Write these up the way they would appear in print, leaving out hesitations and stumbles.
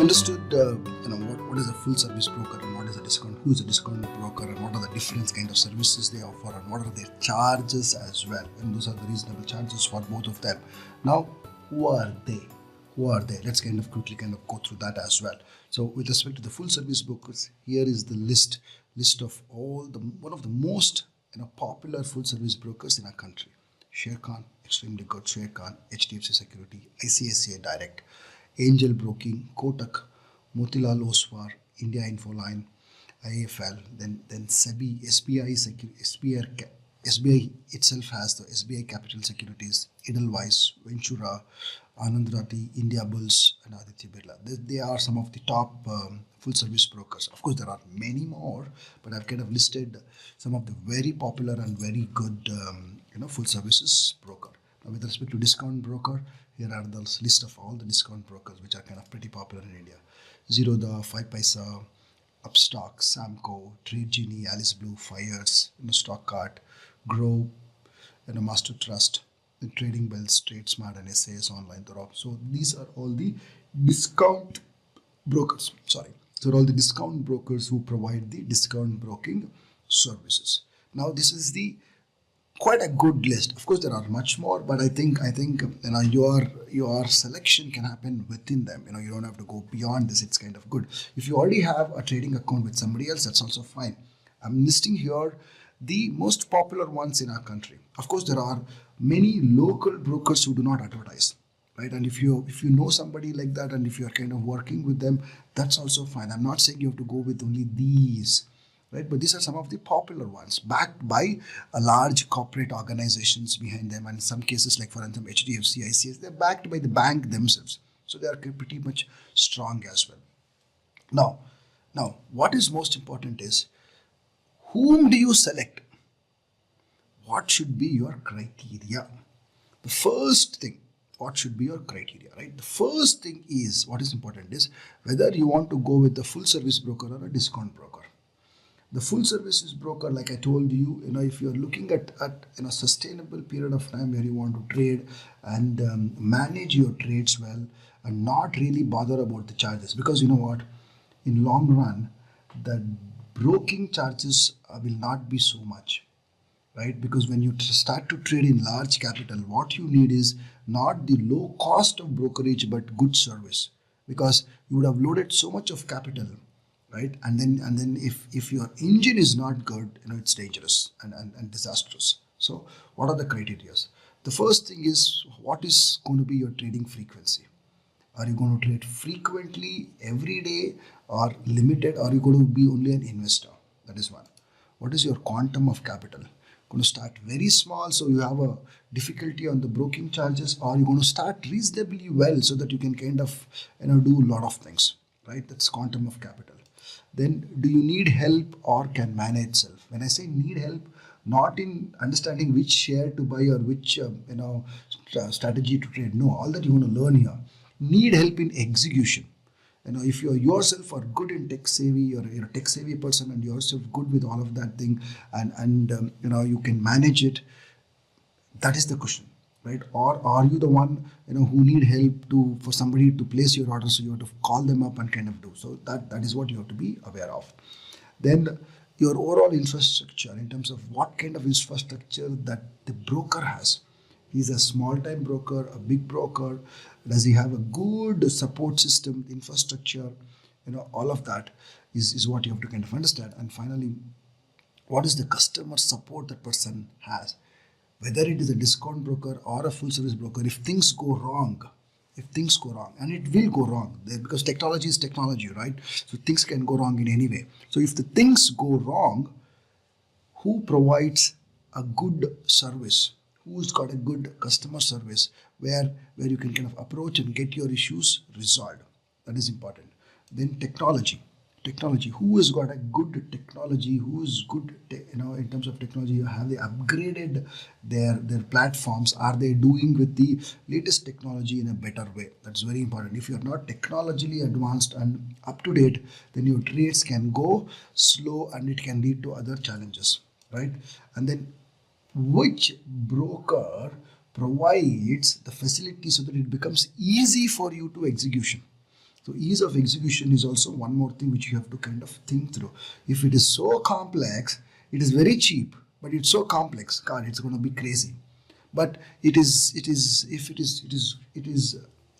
understood, what is a full service broker and what is a discount, who is a discount broker, and what are the different kind of services they offer, and what are their charges as well, and those are the reasonable charges for both of them. Now, who are they? Let's quickly go through that as well. So with respect to the full service brokers, here is the list of all one of the most popular full service brokers in our country. Sharekhan, extremely good. Sharekhan, HDFC Security, ICICI Direct, Angel Broking, Kotak, Motilal Oswal, India Infoline, IFL, then SEBI, SBI itself has the SBI Capital Securities, Edelweiss, Ventura, Anand Rathi, India Bulls, and Aditya Birla. They are some of the top full service brokers. Of course, there are many more, but I've listed some of the very popular and very good full services broker. Now, with respect to discount broker, here are the list of all the discount brokers which are pretty popular in India. Zerodha, 5 Paisa, Upstock, Samco, Trade Genie, Alice Blue, Fires, Stockcart, Grove, Master Trust, the Trading Bells, TradeSmart, and SAS Online. So these are all the discount brokers. So all the discount brokers who provide the discount broking services. Now this is the quite a good list. Of course, there are much more, but I think your selection can happen within them. You don't have to go beyond this. It's good. If you already have a trading account with somebody else, that's also fine. I'm listing here the most popular ones in our country. Of course, there are many local brokers who do not advertise, right? And if you know somebody like that, and if you are working with them, that's also fine. I'm not saying you have to go with only these, right? But these are some of the popular ones, backed by a large corporate organizations behind them, and in some cases, like for example HDFC, ICICI, they're backed by the bank themselves, so they are pretty much strong as well. Now, what is most important is, whom do you select? What should be your criteria? The first thing, what should be your criteria, right? The first thing is, what is important is whether you want to go with the full service broker or a discount broker. The full services broker, like I told you, if you're looking at a sustainable period of time where you want to trade and manage your trades well and not really bother about the charges, because you know what, in long run, the broking charges will not be so much, right? Because when you start to trade in large capital, what you need is not the low cost of brokerage, but good service, because you would have loaded so much of capital, right? And then if your engine is not good, it's dangerous and disastrous. So what are the criteria? The first thing is, what is going to be your trading frequency? Are you going to trade frequently every day, or limited? Or are you going to be only an investor? That is one. What is your quantum of capital? Going to start very small, so you have a difficulty on the broking charges, or you're going to start reasonably well so that you can do a lot of things, right? That's quantum of capital. Then, do you need help or can manage self? When I say need help, not in understanding which share to buy or which strategy to trade. No, all that you want to learn here. Need help in execution. If you yourself are good in tech savvy, you're a tech savvy person, and you're yourself good with all of that thing, and you can manage it. That is the question, right? Or are you the one who need help for somebody to place your order, so you have to call them up and do. So that is what you have to be aware of. Then your overall infrastructure, in terms of what kind of infrastructure that the broker has. He's a small time broker, a big broker. Does he have a good support system, infrastructure? All of that is what you have to understand. And finally, what is the customer support that person has? Whether it is a discount broker or a full service broker, if things go wrong, and it will go wrong, because technology is technology, right? So things can go wrong in any way. So if the things go wrong, who provides a good service? Who's got a good customer service where you can approach and get your issues resolved? That is important. Then technology, who has got a good technology, who's good in terms of technology. Have they upgraded their platforms? Are they doing with the latest technology in a better way? That's very important. If you're not technologically advanced and up to date, then your trades can go slow and it can lead to other challenges, right? And then, which broker provides the facility so that it becomes easy for you to execution? So ease of execution is also one more thing which you have to kind of think through. If it is so complex, it is very cheap, but it's so complex, God, it's going to be crazy. But it is,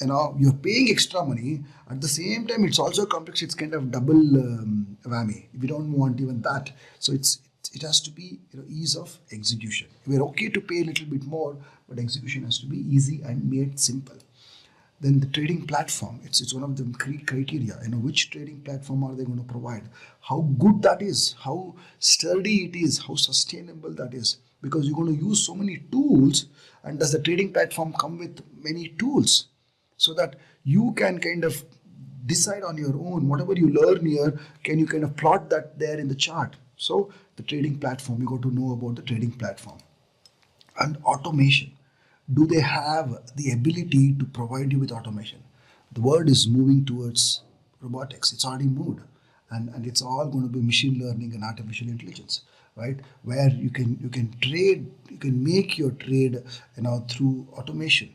you know, you're paying extra money. At the same time, it's also complex. It's kind of double whammy. We don't want even that. So it has to be, you know, ease of execution. We're okay to pay a little bit more, but execution has to be easy and made simple. Then the trading platform, it's one of the criteria. You know, which trading platform are they going to provide? How good that is, how sturdy it is, how sustainable that is. Because you're going to use so many tools, and does the trading platform come with many tools so that you can kind of decide on your own whatever you learn here, can you kind of plot that there in the chart? So the trading platform, you got to know about the trading platform. And automation, do they have the ability to provide you with automation? The world is moving towards robotics. It's already moved, and it's all going to be machine learning and artificial intelligence, right? Where you can trade, you can make your trade, you know, through automation.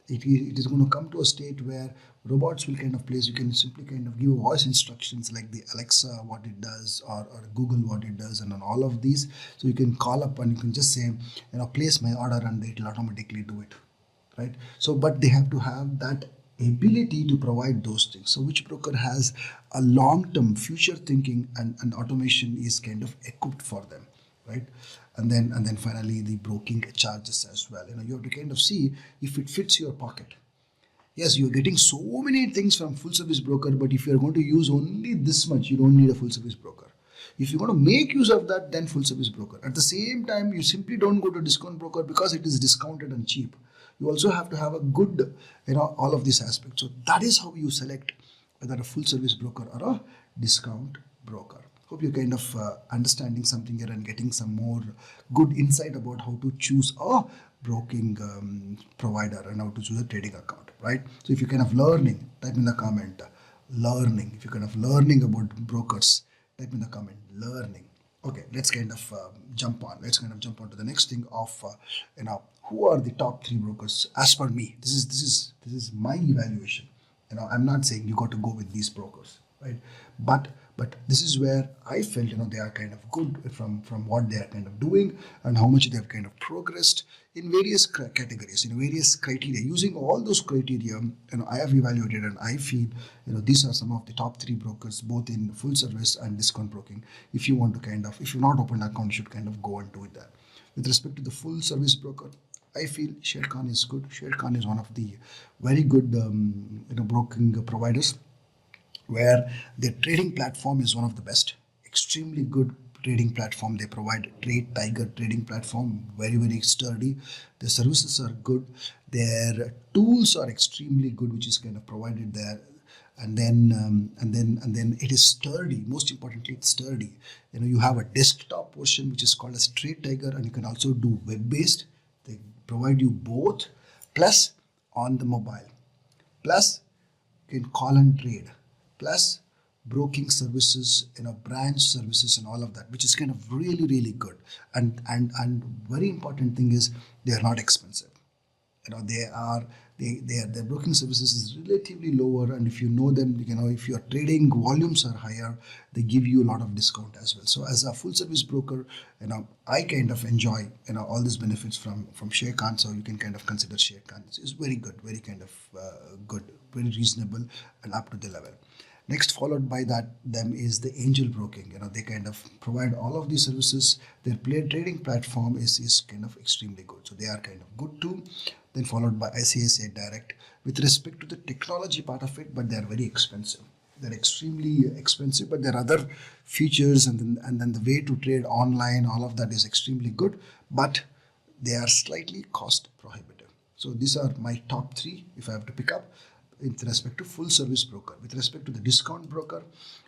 It is going to come to a state where robots will kind of place, you can simply kind of give voice instructions like the Alexa what it does, or Google what it does, and on all of these. So you can call up and you can just say, you know, place my order, and it will automatically do it, right? So but they have to have that ability to provide those things. So which broker has a long-term future thinking, and automation is kind of equipped for them, right? And then finally the broking charges as well. You know, you have to kind of see if it fits your pocket. Yes, you're getting so many things from full service broker, but if you're going to use only this much, you don't need a full service broker. If you're going to make use of that, then full service broker. At the same time, you simply don't go to discount broker because it is discounted and cheap. You also have to have a good, you know, all of these aspects. So that is how you select whether a full service broker or a discount broker. Hope you're kind of understanding something here and getting some more good insight about how to choose a broking provider and how to choose a trading account, right? So if you're kind of learning, type in the comment learning. If you're kind of learning about brokers, type in the comment learning. Okay, let's kind of jump on. Let's kind of jump on to the next thing of you know, who are the top 3 brokers as per me. This is my evaluation. You know, I'm not saying you got to go with these brokers, right? But this is where I felt, you know, they are kind of good from what they are kind of doing and how much they have kind of progressed in various categories, in various criteria. Using all those criteria, you know, I have evaluated, and I feel, you know, these are some of the top 3 brokers both in full service and discount broking. If you want to kind of, if you've not opened an account, you should kind of go and do that. With respect to the full service broker, I feel Sharekhan is good. Sharekhan is one of the very good you know, broking providers, where their trading platform is one of the best. Extremely good trading platform they provide. Trade Tiger trading platform, very sturdy. Their services are good. Their tools are extremely good, which is kind of provided there. And then it is sturdy. Most importantly, it's sturdy. You know, you have a desktop version which is called as Trade Tiger, and you can also do web-based. They provide you both, plus on the mobile, plus you can call and trade, plus broking services, you know, branch services and all of that, which is kind of really good. And very important thing is they are not expensive. You know, their broking services is relatively lower, and if you know them, you know, if your trading volumes are higher, they give you a lot of discount as well. So as a full service broker, you know, I kind of enjoy, you know, all these benefits from Sharekhan. So you can kind of consider Sharekhan. It's very good, very kind of good, very reasonable and up to the level. Next, followed by them is the angel broking. You know, they kind of provide all of these services. Their trading platform is kind of extremely good. So they are kind of good too. Then followed by ICICI Direct with respect to the technology part of it, but they are very expensive. They're extremely expensive, but there are other features, and then the way to trade online, all of that is extremely good, but they are slightly cost prohibitive. So these are my top 3 if I have to pick up with respect to full service broker. With respect to the discount broker,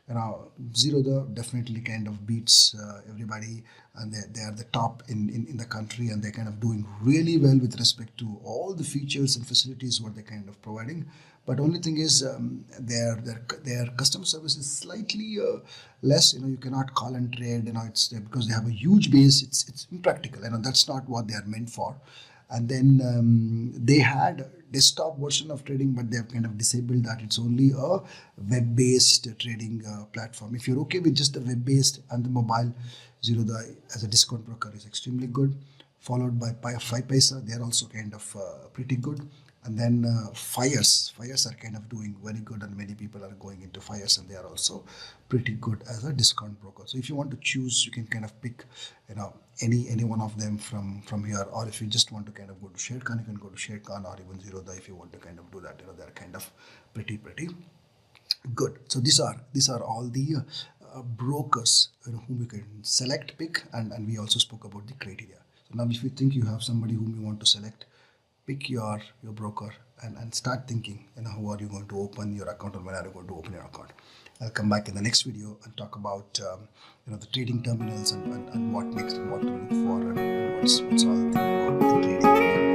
you know, Zerodha definitely kind of beats everybody, and they are the top in the country, and they're kind of doing really well with respect to all the features and facilities what they're kind of providing. But only thing is their customer service is slightly less. You know, you cannot call and trade. You know, it's because they have a huge base. It's impractical. You know, that's not what they are meant for. And then they had desktop version of trading, but they have kind of disabled that. It's only a web-based trading platform. If you're okay with just the web-based and the mobile, Zerodha as a discount broker is extremely good, followed by 5paisa. They're also kind of pretty good. And then fires are kind of doing very good, and many people are going into fires, and they are also pretty good as a discount broker. So if you want to choose, you can kind of pick, any one of them from here. Or if you just want to kind of go to ShareCon, you can go to ShareCon, or even Zerodha if you want to kind of do that. They're kind of pretty good. So these are all the brokers whom you can select, pick, and we also spoke about the criteria. So now if you think you have somebody whom you want to select, pick your broker and start thinking, how are you going to open your account, or when are you going to open your account. I'll come back in the next video and talk about the trading terminals and what next and what to look for, and what's all the thing about the trading.